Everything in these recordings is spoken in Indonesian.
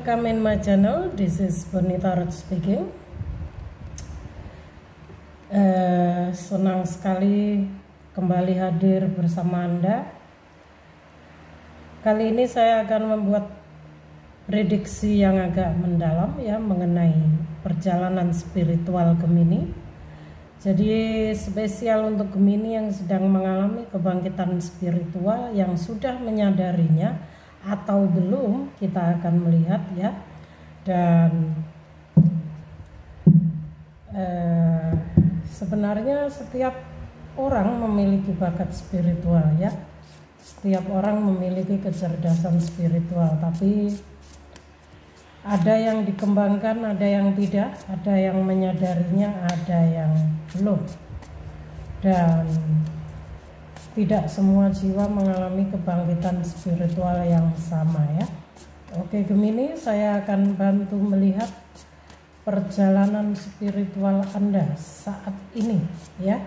welcome in my channel. This is Bonita Tarot speaking. Senang sekali kembali hadir bersama Anda. Kali ini saya akan membuat prediksi yang agak mendalam ya mengenai perjalanan spiritual Gemini. Jadi spesial untuk Gemini yang sedang mengalami kebangkitan spiritual, yang sudah menyadarinya atau belum, kita akan melihat ya. Dan sebenarnya setiap orang memiliki bakat spiritual ya. Setiap orang memiliki kecerdasan spiritual, tapi ada yang dikembangkan, ada yang tidak, ada yang menyadarinya, ada yang belum. Dan tidak semua jiwa mengalami kebangkitan spiritual yang sama ya. Oke Gemini, saya akan bantu melihat perjalanan spiritual Anda saat ini ya.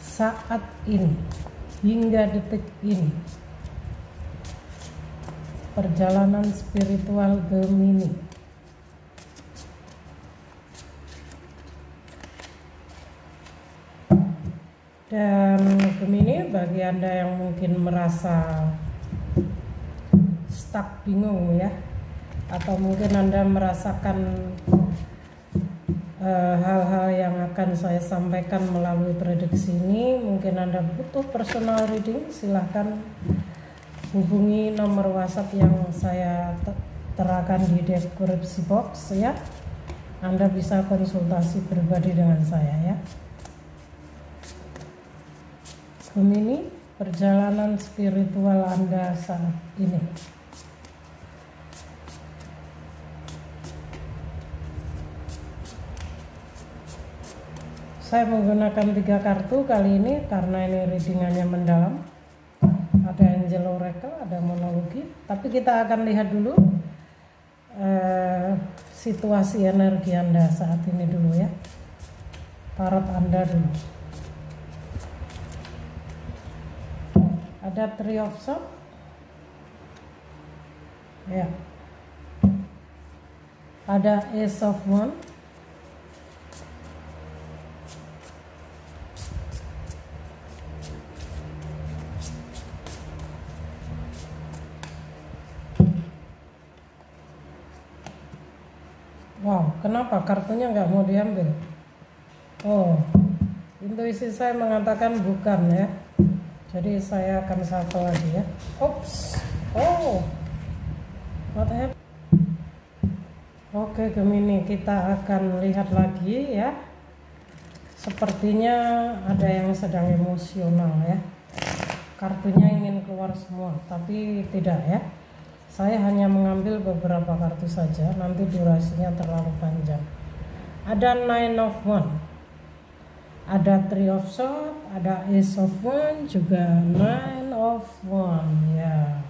Saat ini hingga detik ini. Perjalanan spiritual Gemini. Dan Gemini, bagi Anda yang mungkin merasa stuck, bingung ya, atau mungkin Anda merasakan hal-hal yang akan saya sampaikan melalui prediksi ini, mungkin Anda butuh personal reading, silahkan hubungi nomor WhatsApp yang saya terakan di deskripsi box ya. Anda bisa konsultasi pribadi dengan saya ya. Gemini, perjalanan spiritual Anda saat ini. Saya menggunakan 3 kartu kali ini karena ini readingannya mendalam. Ada Angel Oracle, ada Monologi, tapi kita akan lihat dulu situasi energi Anda saat ini dulu ya. Tarot Anda dulu. Ada Three of Swords ya. Ada Ace of Wands, wow, kenapa kartunya nggak mau diambil? Oh, intuisi saya mengatakan bukan ya. Jadi saya akan shuffle lagi ya. Oops. Oh, what happened? Oke Gemini, kita akan lihat lagi ya. Sepertinya ada yang sedang emosional ya. Kartunya ingin keluar semua, tapi tidak ya. Saya hanya mengambil beberapa kartu saja, nanti durasinya terlalu panjang. Ada Nine of Wands, ada Three of Swords, ada Ace of Wands, juga Nine of Wands ya.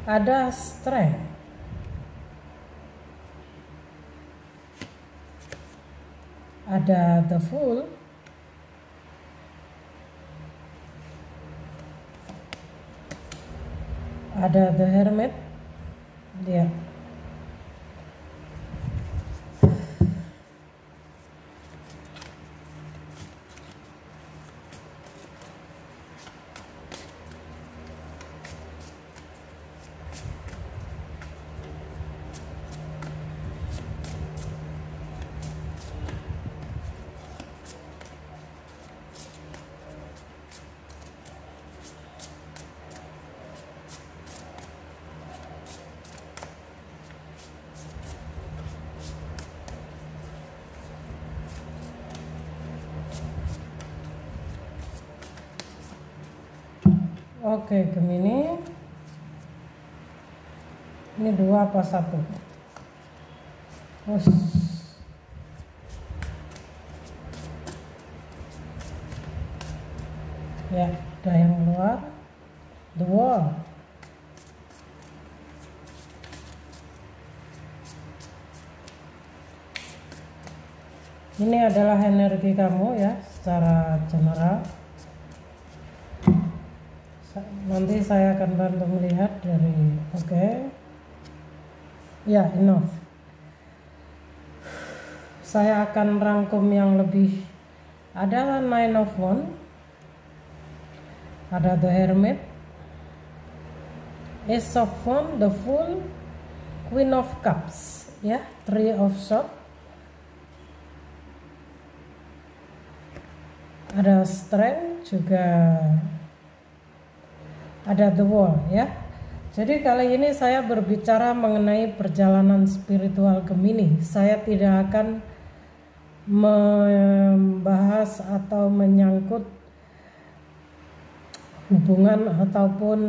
Ada Strength, ada The Fool, ada The Hermit ya. Oke Gemini, ini 2 apa 1? Ya, ada yang keluar 2. Ini adalah energi kamu ya secara general. Nanti saya akan bantu melihat dari ya, enough. Saya akan rangkum yang lebih. Ada Nine of Wands, ada The Hermit, Ace of Wands, The Fool, Queen of Cups, ya, Three of Swords, ada Strength, juga ada The Wall, ya. Jadi kali ini saya berbicara mengenai perjalanan spiritual Gemini. Saya tidak akan membahas atau menyangkut hubungan ataupun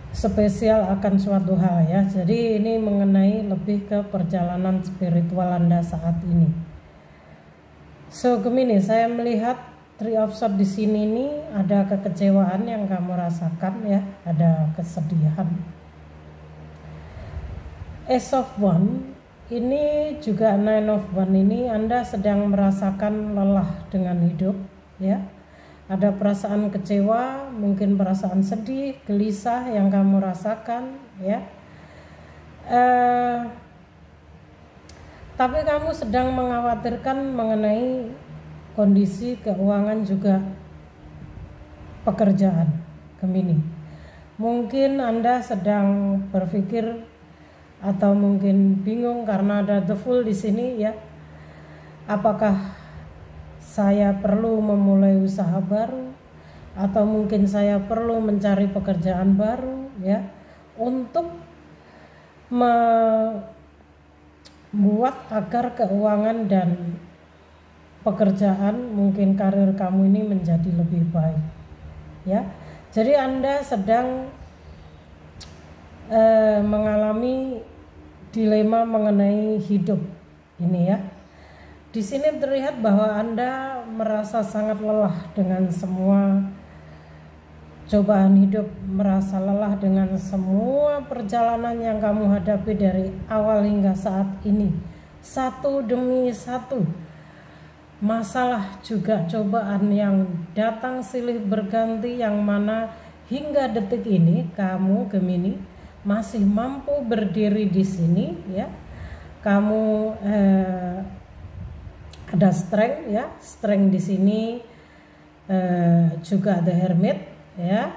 spesial akan suatu hal ya. Jadi ini mengenai lebih ke perjalanan spiritual Anda saat ini. So Gemini, saya melihat Three of Swords di sini nih, ada kekecewaan yang kamu rasakan ya, ada kesedihan. Ace of Wands ini juga Nine of Wands ini, Anda sedang merasakan lelah dengan hidup ya. Ada perasaan kecewa, mungkin perasaan sedih, gelisah yang kamu rasakan ya. Tapi kamu sedang mengkhawatirkan mengenai kondisi keuangan juga pekerjaan Gemini. Mungkin Anda sedang berpikir atau mungkin bingung karena ada The Fool di sini ya. Apakah saya perlu memulai usaha baru atau mungkin saya perlu mencari pekerjaan baru ya, untuk membuat agar keuangan dan pekerjaan, mungkin karir kamu ini menjadi lebih baik ya. Jadi Anda sedang mengalami dilema mengenai hidup ini ya. Di sini terlihat bahwa Anda merasa sangat lelah dengan semua cobaan hidup, merasa lelah dengan semua perjalanan yang kamu hadapi dari awal hingga saat ini. Satu demi satu masalah juga cobaan yang datang silih berganti, yang mana hingga detik ini kamu Gemini masih mampu berdiri di sini ya. Kamu ada strength ya, strength di sini, juga The Hermit ya,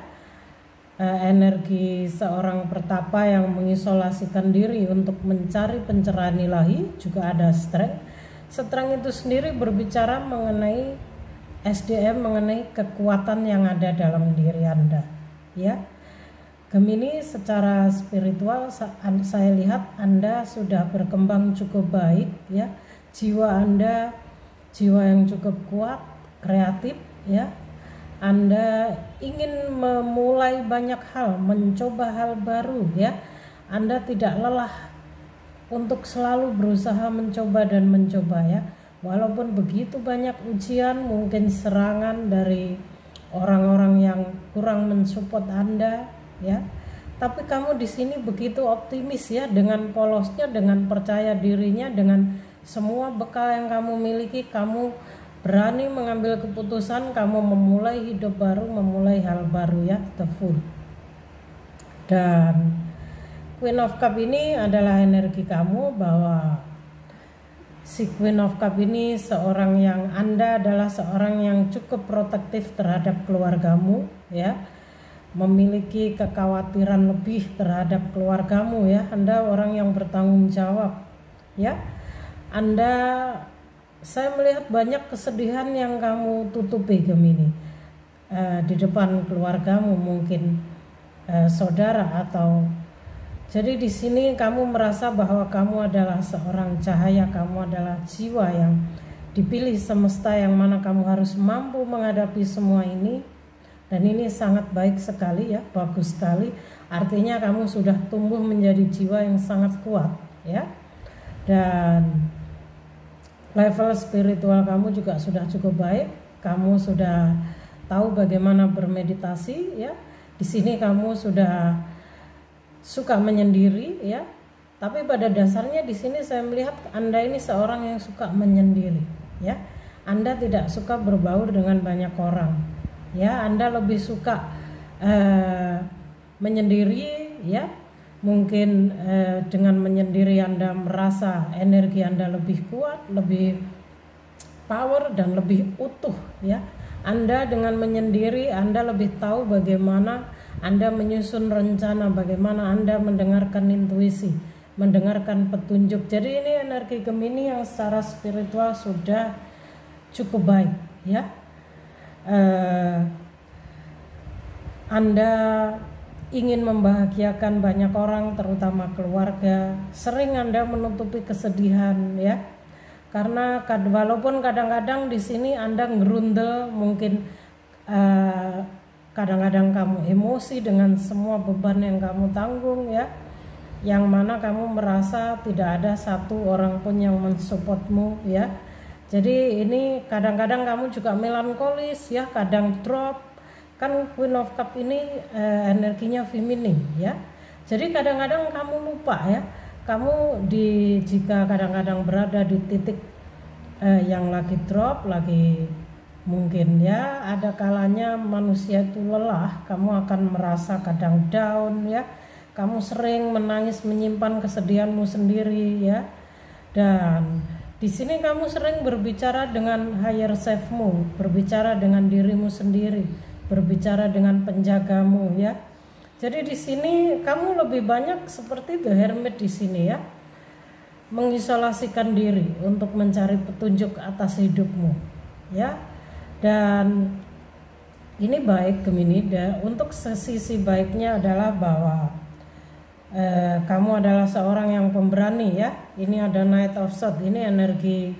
energi seorang pertapa yang mengisolasikan diri untuk mencari pencerahan ilahi, juga ada strength. Strength itu sendiri berbicara mengenai SDM, mengenai kekuatan yang ada dalam diri Anda ya. Gemini, secara spiritual saya lihat Anda sudah berkembang cukup baik ya. Jiwa Anda jiwa yang cukup kuat, kreatif ya. Anda ingin memulai banyak hal, mencoba hal baru ya. Anda tidak lelah untuk selalu berusaha mencoba dan mencoba ya. Walaupun begitu banyak ujian, mungkin serangan dari orang-orang yang kurang mensupport Anda ya. Tapi kamu di sini begitu optimis ya, dengan polosnya, dengan percaya dirinya, dengan semua bekal yang kamu miliki, kamu berani mengambil keputusan, kamu memulai hidup baru, memulai hal baru ya, The Fool. Dan Queen of Cup ini adalah energi kamu, bahwa si Queen of Cup ini seorang yang, Anda adalah seorang yang cukup protektif terhadap keluargamu ya. Memiliki kekhawatiran lebih terhadap keluargamu ya. Anda orang yang bertanggung jawab ya. Anda, saya melihat banyak kesedihan yang kamu tutupi Gemini di depan keluargamu, mungkin saudara, atau jadi di sini kamu merasa bahwa kamu adalah seorang cahaya, kamu adalah jiwa yang dipilih semesta, yang mana kamu harus mampu menghadapi semua ini. Dan ini sangat baik sekali ya, bagus sekali. Artinya kamu sudah tumbuh menjadi jiwa yang sangat kuat ya. Dan level spiritual kamu juga sudah cukup baik. Kamu sudah tahu bagaimana bermeditasi ya. Di sini kamu sudah suka menyendiri ya. Tapi pada dasarnya di sini saya melihat Anda ini seorang yang suka menyendiri, ya. Anda tidak suka berbaur dengan banyak orang, ya. Anda lebih suka menyendiri, ya. Mungkin dengan menyendiri Anda merasa energi Anda lebih kuat, lebih power dan lebih utuh, ya. Anda dengan menyendiri Anda lebih tahu bagaimana Anda menyusun rencana, bagaimana Anda mendengarkan intuisi, mendengarkan petunjuk. Jadi ini energi Gemini yang secara spiritual sudah cukup baik, ya. Anda ingin membahagiakan banyak orang, terutama keluarga. Sering Anda menutupi kesedihan, ya. Karena walaupun kadang-kadang di sini Anda ngerundel, mungkin kadang-kadang kamu emosi dengan semua beban yang kamu tanggung, ya. Yang mana kamu merasa tidak ada satu orang pun yang mensupportmu, ya. Jadi ini kadang-kadang kamu juga melankolis, ya, kadang drop. Kan Queen of Cup ini energinya feminim, ya. Jadi kadang-kadang kamu lupa, ya. Kamu jika kadang-kadang berada di titik yang lagi drop, lagi mungkin, ya, ada kalanya manusia itu lelah, kamu akan merasa kadang down, ya. Kamu sering menangis, menyimpan kesedihanmu sendiri, ya. Dan di sini kamu sering berbicara dengan higher self-mu, berbicara dengan dirimu sendiri, berbicara dengan penjagamu, ya. Jadi di sini kamu lebih banyak seperti The Hermit di sini, ya. Mengisolasikan diri untuk mencari petunjuk atas hidupmu, ya. Dan ini baik Gemini. Untuk sisi baiknya adalah bahwa kamu adalah seorang yang pemberani, ya. Ini ada Knight of Swords, ini energi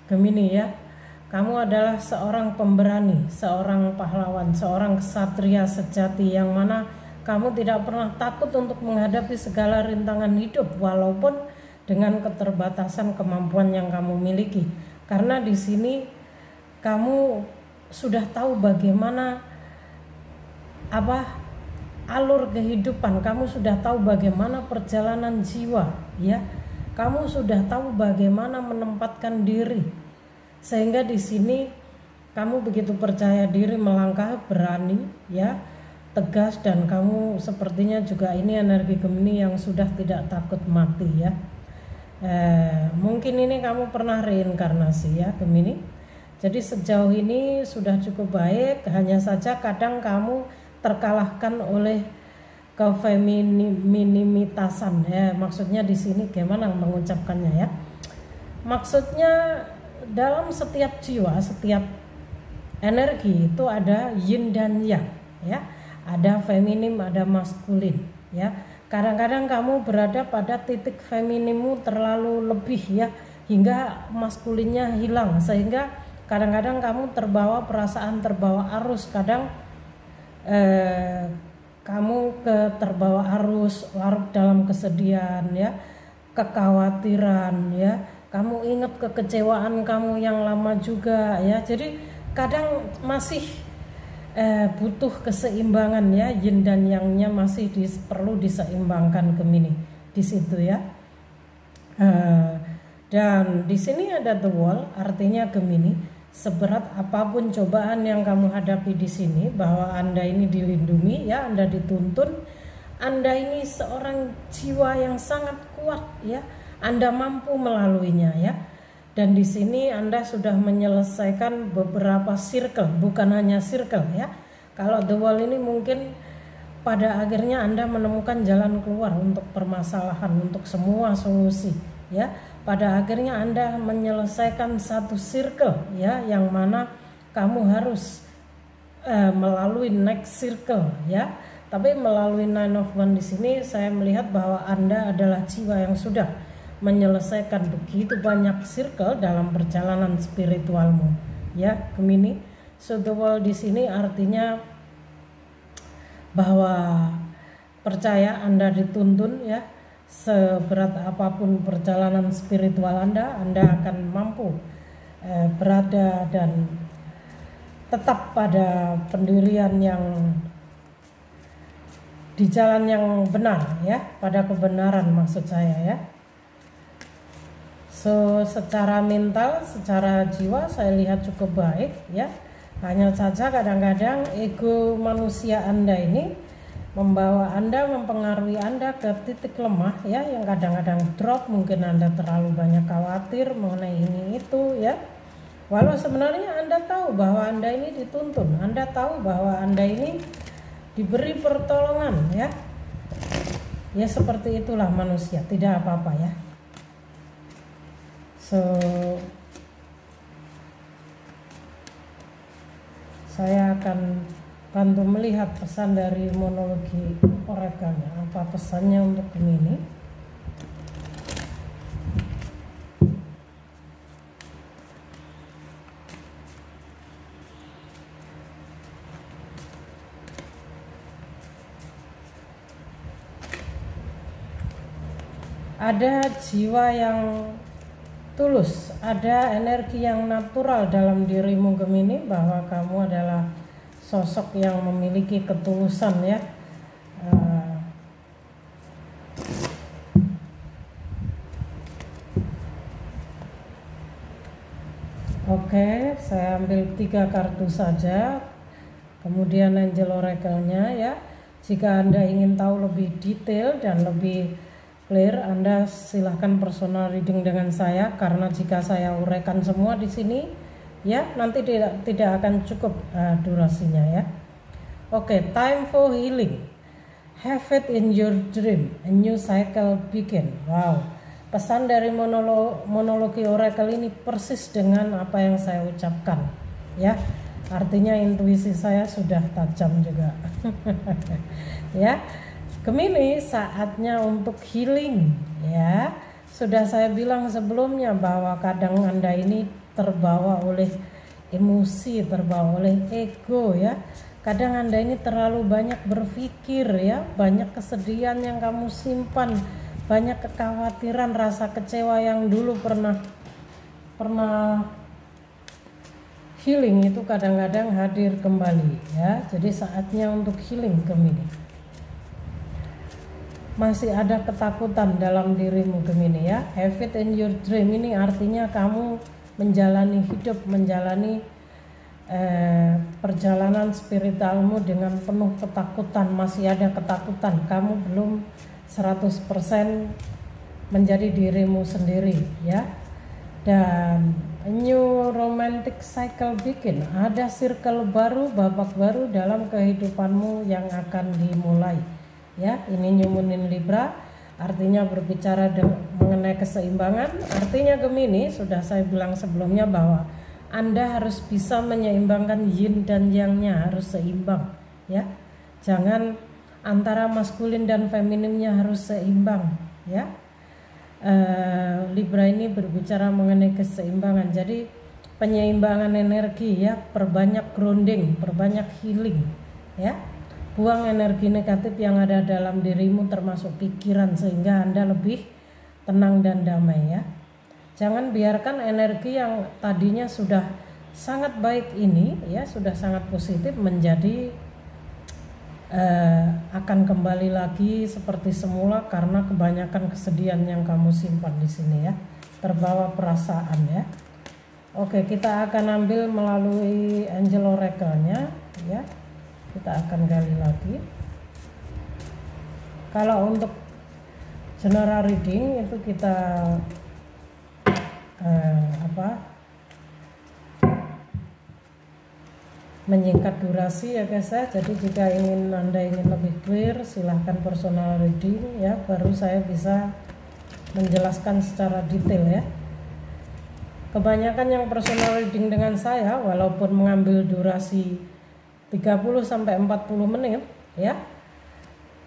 Gemini, ya. Kamu adalah seorang pemberani, seorang pahlawan, seorang ksatria sejati yang mana kamu tidak pernah takut untuk menghadapi segala rintangan hidup walaupun dengan keterbatasan kemampuan yang kamu miliki. Karena di sini kamu sudah tahu bagaimana alur kehidupan, kamu sudah tahu bagaimana perjalanan jiwa, ya. Kamu sudah tahu bagaimana menempatkan diri, sehingga di sini kamu begitu percaya diri melangkah, berani, ya, tegas, dan kamu sepertinya juga ini energi Gemini yang sudah tidak takut mati, ya. Mungkin ini kamu pernah reinkarnasi, ya, Gemini. Jadi sejauh ini sudah cukup baik, hanya saja kadang kamu terkalahkan oleh kefeminimitasan, ya. Maksudnya di sini gimana mengucapkannya, ya? Maksudnya dalam setiap jiwa, setiap energi itu ada yin dan yang, ya. Ada feminim, ada maskulin, ya. Kadang-kadang kamu berada pada titik feminimmu terlalu lebih, ya, hingga maskulinnya hilang, sehingga kadang-kadang kamu terbawa perasaan, terbawa arus. Kadang kamu terbawa arus, larut dalam kesedihan, ya, kekhawatiran, ya. Kamu ingat kekecewaan kamu yang lama juga, ya. Jadi kadang masih butuh keseimbangan, ya. Yin dan yang-nya masih perlu diseimbangkan Gemini di situ, ya. Dan di sini ada The Wall, artinya Gemini, seberat apapun cobaan yang kamu hadapi di sini, bahwa Anda ini dilindungi, ya, Anda dituntun, Anda ini seorang jiwa yang sangat kuat, ya, Anda mampu melaluinya, ya. Dan di sini Anda sudah menyelesaikan beberapa circle, bukan hanya circle, ya. Kalau The Wall ini mungkin pada akhirnya Anda menemukan jalan keluar untuk permasalahan, untuk semua solusi, ya. Pada akhirnya Anda menyelesaikan satu circle, ya, yang mana kamu harus melalui next circle, ya. Tapi melalui Nine of Wands di sini saya melihat bahwa Anda adalah jiwa yang sudah menyelesaikan begitu banyak circle dalam perjalanan spiritualmu, ya, Gemini. So The Wall di sini artinya bahwa percaya Anda dituntun, ya. Seberat apapun perjalanan spiritual Anda akan mampu berada dan tetap pada pendirian yang di jalan yang benar ya, pada kebenaran maksud saya ya. So secara mental, secara jiwa saya lihat cukup baik ya. Hanya saja kadang-kadang ego manusia Anda ini membawa Anda, mempengaruhi Anda ke titik lemah ya, yang kadang-kadang drop. Mungkin Anda terlalu banyak khawatir mengenai ini itu ya. Walau sebenarnya Anda tahu bahwa Anda ini dituntun, Anda tahu bahwa Anda ini diberi pertolongan ya. Ya seperti itulah manusia, tidak apa-apa ya. So saya akan bantu melihat pesan dari monologi orakelnya. Apa pesannya untuk Gemini? Ada jiwa yang tulus, ada energi yang natural dalam dirimu Gemini, bahwa kamu adalah sosok yang memiliki ketulusan ya. Oke, saya ambil 3 kartu saja, kemudian Angel Oracle-nya ya. Jika Anda ingin tahu lebih detail dan lebih clear, Anda silahkan personal reading dengan saya, karena jika saya uraikan semua di sini ya, nanti tidak akan cukup durasinya ya. Oke, time for healing. Have faith in your dream, a new cycle begin. Wow, pesan dari monologi oracle ini persis dengan apa yang saya ucapkan ya. Artinya intuisi saya sudah tajam juga. Ya, Gemini, saatnya untuk healing ya. Sudah saya bilang sebelumnya bahwa kadang Anda ini terbawa oleh emosi, terbawa oleh ego ya. Kadang Anda ini terlalu banyak berpikir ya, banyak kesedihan yang kamu simpan, banyak kekhawatiran, rasa kecewa yang dulu pernah healing itu kadang-kadang hadir kembali ya. Jadi saatnya untuk healing Gemini. Masih ada ketakutan dalam dirimu Gemini ya. Have it in your dream ini artinya kamu menjalani hidup, menjalani perjalanan spiritualmu dengan penuh ketakutan. Masih ada ketakutan, kamu belum 100% menjadi dirimu sendiri ya. Dan a new romantic cycle begin, ada circle baru, babak baru dalam kehidupanmu yang akan dimulai ya. Ini New Moon in Libra, artinya berbicara mengenai keseimbangan. Artinya Gemini, sudah saya bilang sebelumnya bahwa Anda harus bisa menyeimbangkan yin dan yang-nya, harus seimbang ya. Jangan antara maskulin dan femininnya, harus seimbang ya. Libra ini berbicara mengenai keseimbangan. Jadi penyeimbangan energi ya, perbanyak grounding, perbanyak healing ya. Buang energi negatif yang ada dalam dirimu termasuk pikiran, sehingga Anda lebih tenang dan damai ya. Jangan biarkan energi yang tadinya sudah sangat baik ini ya, sudah sangat positif, menjadi akan kembali lagi seperti semula karena kebanyakan kesedihan yang kamu simpan di sini ya, terbawa perasaan ya. Oke, kita akan ambil melalui Angel Oracle-nya ya. Kita akan gali lagi. Kalau untuk general reading itu kita menyingkat durasi ya guys ya. Jadi jika Anda ingin lebih clear, silahkan personal reading ya, baru saya bisa menjelaskan secara detail ya. Kebanyakan yang personal reading dengan saya, walaupun mengambil durasi 30-40 menit ya,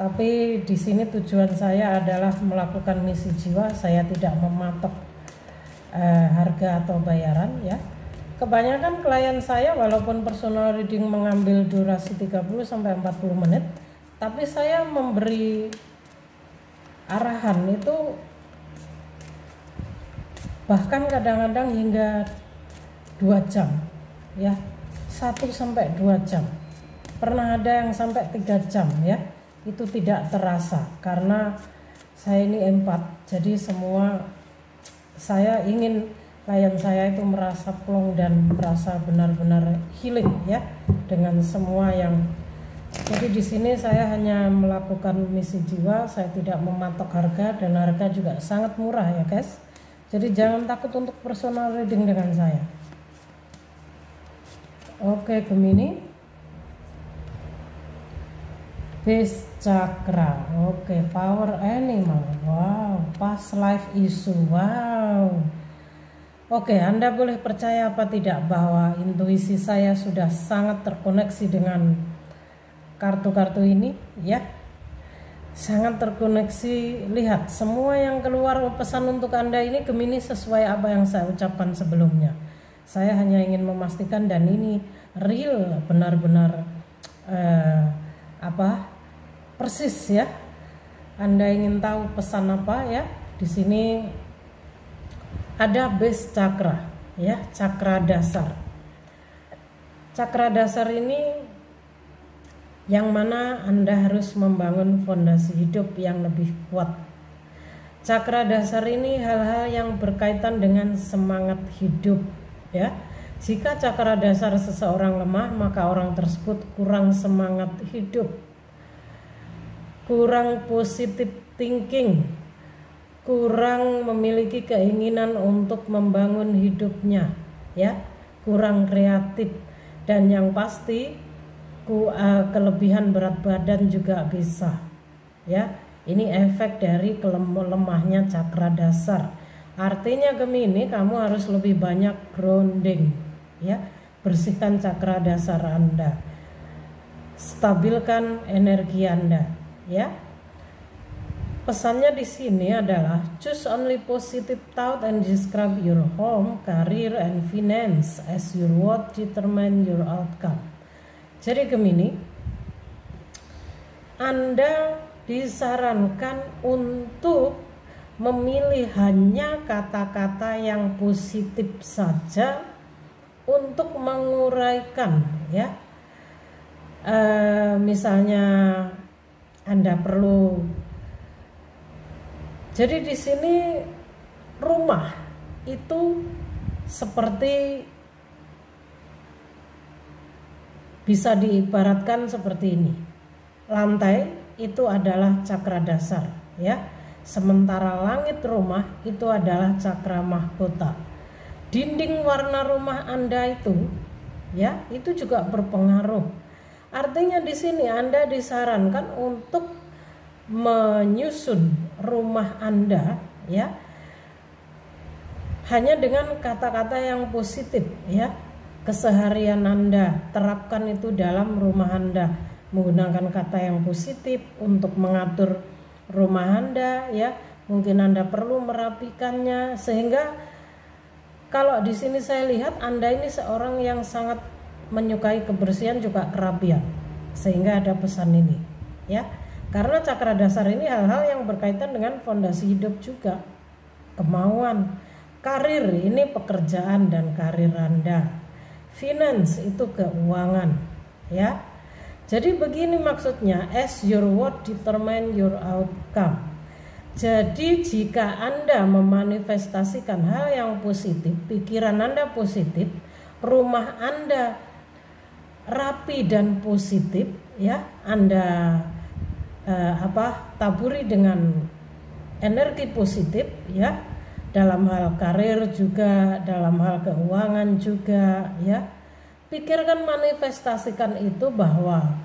tapi di sini tujuan saya adalah melakukan misi jiwa. Saya tidak mematok harga atau bayaran ya. Kebanyakan klien saya walaupun personal reading mengambil durasi 30-40 menit, tapi saya memberi arahan itu bahkan kadang-kadang hingga 2 jam ya, 1-2 jam, pernah ada yang sampai 3 jam ya. itu tidak terasa karena saya ini empat. Jadi semua saya ingin klien saya itu merasa plong dan merasa benar-benar healing ya dengan semua yang. Jadi di sini saya hanya melakukan misi jiwa, saya tidak mematok harga dan harga juga sangat murah ya guys. Jadi jangan takut untuk personal reading dengan saya. Oke, Gemini, base chakra. Oke, power animal. Wow, past life issue. Wow. Oke, Anda boleh percaya apa tidak bahwa intuisi saya sudah sangat terkoneksi dengan kartu-kartu ini ya. Sangat terkoneksi. Lihat, semua yang keluar pesan untuk Anda ini Gemini sesuai apa yang saya ucapkan sebelumnya. Saya hanya ingin memastikan dan ini real, benar-benar persis ya. Anda ingin tahu pesan apa ya? Di sini ada base chakra ya, chakra dasar. Chakra dasar ini yang mana Anda harus membangun fondasi hidup yang lebih kuat. Chakra dasar ini hal-hal yang berkaitan dengan semangat hidup ya. Jika chakra dasar seseorang lemah, maka orang tersebut kurang semangat hidup, kurang positive thinking, kurang memiliki keinginan untuk membangun hidupnya ya, kurang kreatif, dan yang pasti kelebihan berat badan juga bisa ya. Ini efek dari lemahnya chakra dasar. Artinya Gemini, kamu harus lebih banyak grounding ya, bersihkan chakra dasar Anda, stabilkan energi Anda ya. Pesannya di sini adalah choose only positive thought and describe your home, career and finance as your what determine your outcome. Jadi Gemini, Anda disarankan untuk memilih hanya kata-kata yang positif saja untuk menguraikan ya. Misalnya Anda perlu. Jadi di sini rumah itu seperti, bisa diibaratkan seperti ini. Lantai itu adalah chakra dasar ya. Sementara langit rumah itu adalah chakra mahkota. Dinding warna rumah Anda itu ya, itu juga berpengaruh. Artinya di sini Anda disarankan untuk menyusun rumah Anda ya hanya dengan kata-kata yang positif ya. Keseharian Anda terapkan itu dalam rumah Anda, menggunakan kata yang positif untuk mengatur rumah Anda ya. Mungkin Anda perlu merapikannya, sehingga kalau di sini saya lihat Anda ini seorang yang sangat menyukai kebersihan juga kerapian, sehingga ada pesan ini ya. Karena chakra dasar ini hal-hal yang berkaitan dengan fondasi hidup juga, kemauan, karir ini pekerjaan dan karir Anda. Finance itu keuangan ya. Jadi begini maksudnya, as your word determine your outcome. Jadi jika Anda memanifestasikan hal yang positif, pikiran Anda positif, rumah Anda rapi dan positif ya, Anda taburi dengan energi positif ya. Dalam hal karir juga, dalam hal keuangan juga ya. Pikirkan, manifestasikan itu, bahwa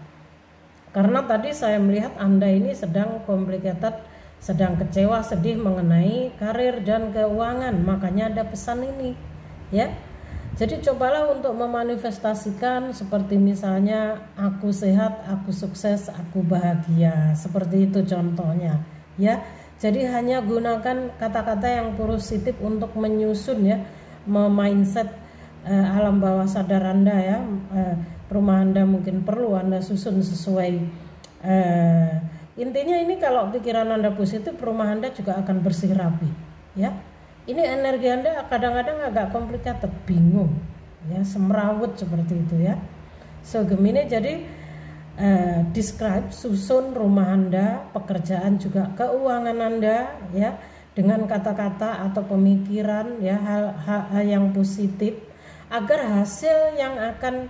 karena tadi saya melihat Anda ini sedang complicated, sedang kecewa, sedih mengenai karir dan keuangan, makanya ada pesan ini ya. Jadi cobalah untuk memanifestasikan seperti misalnya aku sehat, aku sukses, aku bahagia, seperti itu contohnya ya. Jadi hanya gunakan kata-kata yang positif untuk menyusun ya, mindset alam bawah sadar Anda ya. Rumah Anda mungkin perlu Anda susun sesuai intinya ini. Kalau pikiran Anda positif, rumah Anda juga akan bersih rapi ya. Ini energi Anda kadang-kadang agak complicated, bingung ya, semrawut seperti itu ya. So Gemini, jadi describe, susun rumah Anda, pekerjaan juga keuangan Anda ya, dengan kata-kata atau pemikiran ya, hal yang positif, agar hasil yang akan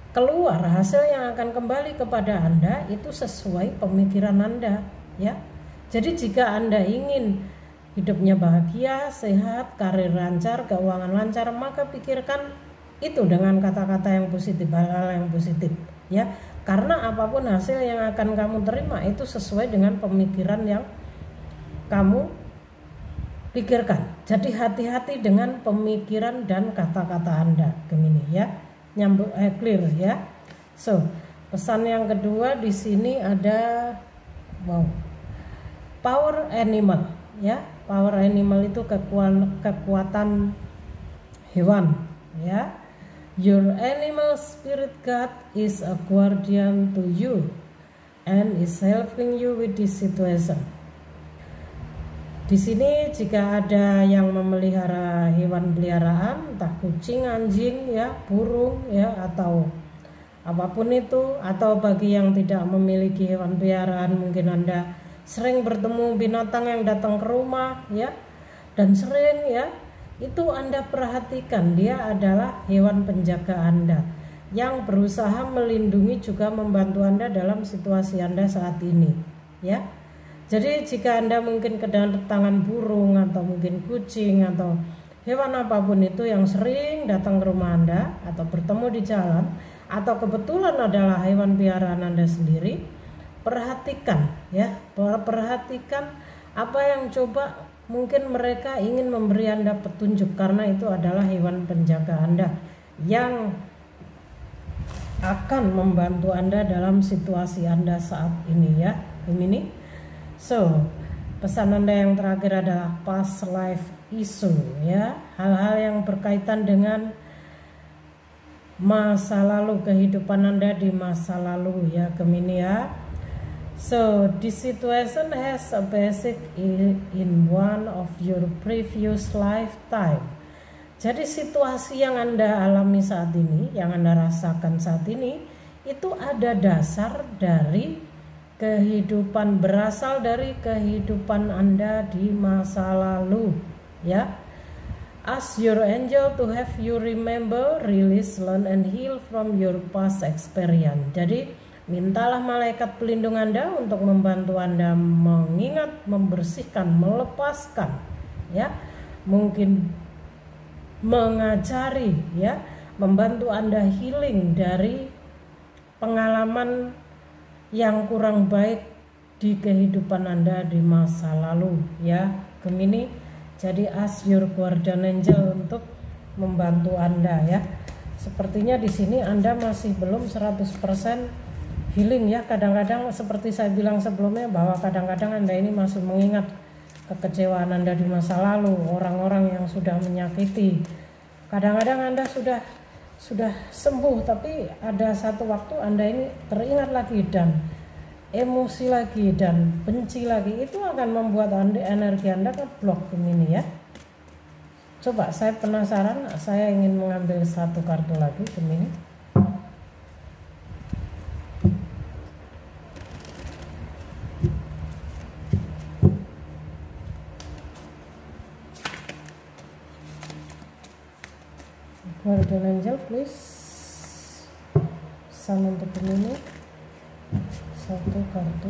keluar, hasil yang akan kembali kepada Anda itu sesuai pemikiran Anda ya. Jadi jika Anda ingin hidupnya bahagia, sehat, karir lancar, keuangan lancar, maka pikirkan itu dengan kata-kata yang positif, hal-hal yang positif ya. Karena apapun hasil yang akan kamu terima itu sesuai dengan pemikiran yang kamu pikirkan. Jadi hati-hati dengan pemikiran dan kata-kata Anda, Gemini ya. Nyambung clear ya. So, pesan yang kedua di sini ada power animal ya. Power animal itu kekuatan hewan ya. Your animal spirit guide is a guardian to you and is helping you with this situation. Di sini jika ada yang memelihara hewan peliharaan, entah kucing, anjing ya, burung ya, atau apapun itu, atau bagi yang tidak memiliki hewan peliharaan, mungkin Anda sering bertemu binatang yang datang ke rumah ya, dan sering ya, itu Anda perhatikan, dia adalah hewan penjaga Anda yang berusaha melindungi juga membantu Anda dalam situasi Anda saat ini ya. Jadi jika Anda mungkin kedatangan burung atau mungkin kucing atau hewan apapun itu yang sering datang ke rumah Anda atau bertemu di jalan, atau kebetulan adalah hewan peliharaan Anda sendiri, perhatikan ya, perhatikan apa yang coba mungkin mereka ingin memberi Anda petunjuk, karena itu adalah hewan penjaga Anda yang akan membantu Anda dalam situasi Anda saat ini ya, Gemini. So, pesan Anda yang terakhir adalah past life issue ya, hal-hal yang berkaitan dengan masa lalu, kehidupan Anda di masa lalu ya, Gemini ya. So, this situation has a basic in one of your previous lifetime. Jadi situasi yang Anda alami saat ini, yang Anda rasakan saat ini, itu ada dasar dari kehidupan, berasal dari kehidupan Anda di masa lalu ya. Ask your angel to have you remember, release, learn, and heal from your past experience. Jadi mintalah malaikat pelindung Anda untuk membantu Anda mengingat, membersihkan, melepaskan ya, mungkin mengajari ya, membantu Anda healing dari pengalaman yang kurang baik di kehidupan Anda di masa lalu ya, Gemini. Jadi ask your guardian angel untuk membantu Anda ya. Sepertinya di sini Anda masih belum 100% healing ya. Kadang-kadang seperti saya bilang sebelumnya, bahwa kadang-kadang Anda ini masih mengingat kekecewaan Anda di masa lalu, orang-orang yang sudah menyakiti. Kadang-kadang Anda sudah sembuh, tapi ada satu waktu Anda ini teringat lagi dan emosi lagi dan benci lagi. Itu akan membuat energi Anda keblok ini ya. Coba, saya penasaran, saya ingin mengambil satu kartu lagi Gemini. Guardian angel please, pesan untuk Gemini, satu kartu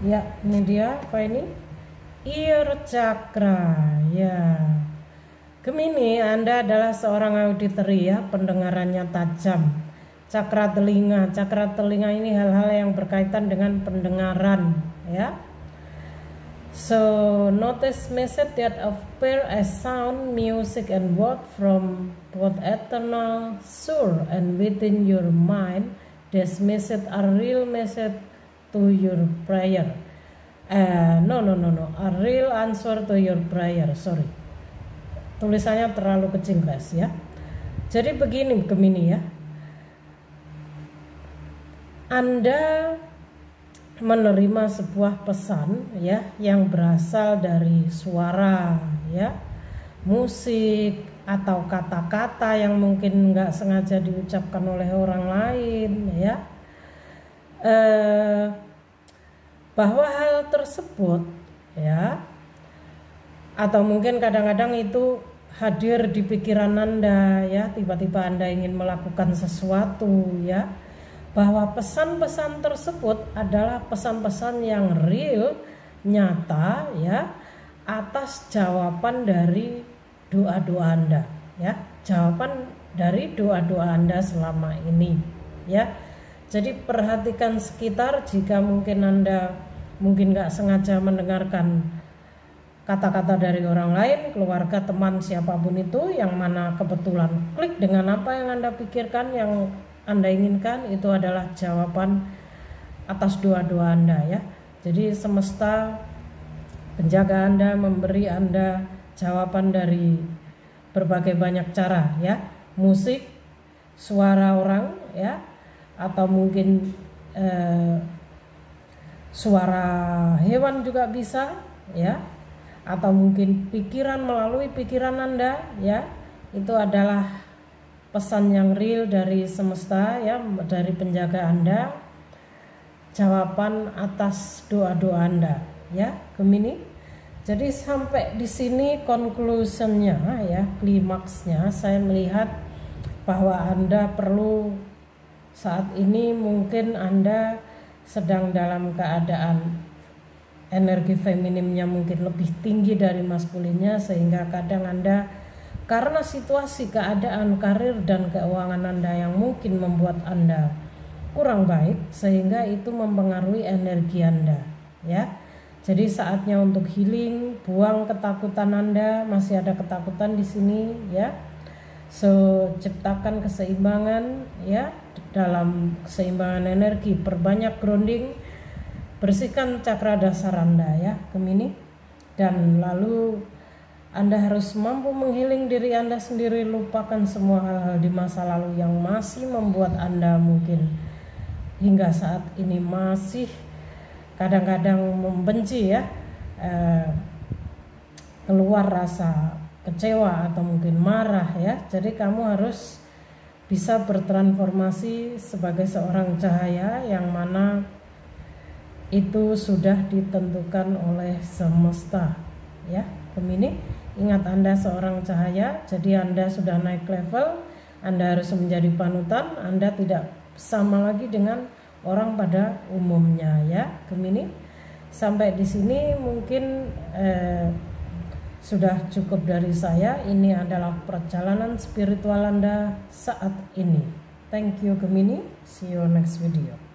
ya. Ini dia, apa ini? Ear chakra ya. Gemini, Anda adalah seorang auditor ya, pendengarannya tajam. Cakra telinga ini hal-hal yang berkaitan dengan pendengaran ya. So notice message that appear as sound, music, and word from both eternal source and within your mind. This message are real message to your prayer. No, a real answer to your prayer. Sorry, tulisannya terlalu kecil guys ya. Jadi begini Gemini ya, Anda menerima sebuah pesan ya, yang berasal dari suara ya, musik, atau kata-kata yang mungkin nggak sengaja diucapkan oleh orang lain, ya, bahwa hal tersebut, ya, atau mungkin kadang-kadang itu hadir di pikiran Anda, ya, tiba-tiba Anda ingin melakukan sesuatu, ya, bahwa pesan-pesan tersebut adalah pesan-pesan yang real, nyata, ya, atas jawaban dari doa-doa Anda, ya, jawaban dari doa-doa Anda selama ini, ya. Jadi perhatikan sekitar. Jika mungkin Anda mungkin nggak sengaja mendengarkan kata-kata dari orang lain, keluarga, teman, siapapun itu, yang mana kebetulan klik dengan apa yang Anda pikirkan, yang Anda inginkan, itu adalah jawaban atas doa-doa Anda, ya. Jadi semesta, penjaga Anda, memberi Anda jawaban dari berbagai banyak cara, ya, musik, suara orang, ya, atau mungkin suara hewan juga bisa, ya, atau mungkin pikiran, melalui pikiran Anda, ya, itu adalah pesan yang real dari semesta, ya, dari penjaga Anda, jawaban atas doa-doa Anda, ya, Gemini. Jadi sampai di sini conclusionnya, ya, klimaksnya, saya melihat bahwa Anda perlu saat ini, mungkin Anda sedang dalam keadaan energi feminimnya mungkin lebih tinggi dari maskulinnya, sehingga kadang Anda karena situasi, keadaan, karir, dan keuangan Anda yang mungkin membuat Anda kurang baik, sehingga itu mempengaruhi energi Anda, ya. Jadi saatnya untuk healing, buang ketakutan Anda, masih ada ketakutan di sini, ya. So, ciptakan keseimbangan, ya, dalam keseimbangan energi, perbanyak grounding, bersihkan cakra dasar Anda, ya, Gemini. Dan lalu Anda harus mampu menghealing diri Anda sendiri, lupakan semua hal-hal di masa lalu yang masih membuat Anda mungkin hingga saat ini masih kadang-kadang membenci, ya, keluar rasa kecewa atau mungkin marah, ya. Jadi kamu harus bisa bertransformasi sebagai seorang cahaya yang mana itu sudah ditentukan oleh semesta, ya, Gemini. Ingat, Anda seorang cahaya, jadi Anda sudah naik level. Anda harus menjadi panutan. Anda tidak sama lagi dengan orang pada umumnya, ya, Gemini. Sampai di sini mungkin sudah cukup dari saya. Ini adalah perjalanan spiritual Anda saat ini. Thank you, Gemini. See you next video.